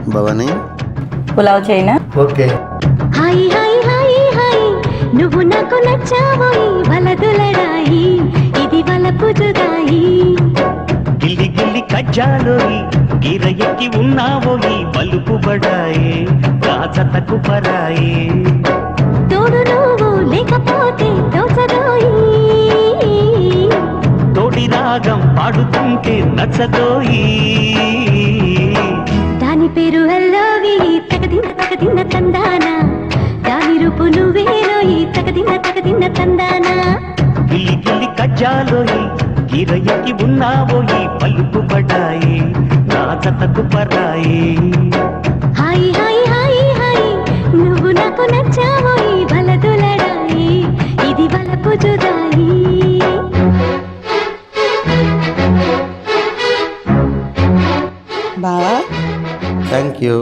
భవానీ పులావ్ చేయనా? Okay. Hi hi hi hi నువ్వు నాకు నచ్చావోయ్ వలదులడాయి ఇది వలపు జుదాయి గిల్లి గిల్లి కజ్జాలోయి గిర ఎక్కి ఉన్నావోయి బలుపు బడాయే రాజతకు పరాయే తోడు నువ్వు లేకపోతే తోచదోయి తోడి రాగం పాడుతుంటే నచ్చదోయి దాని పేరు అల్లోవి తగదిన్న తందానా దాని రూపు నువ్వేరోయి తగదిన్న తందానా గిల్లి గిల్లి కజ్జాలోయి గిర ఎక్కి ఉన్నావోయి బలుపు బడాయే రాజతకు Paraye hi hi hi hi నువ్వు నాకు నచ్చావోయ్ వలదులడాయి ఇది వలపు జుదాయి బావా థ్యాంక్ యూ.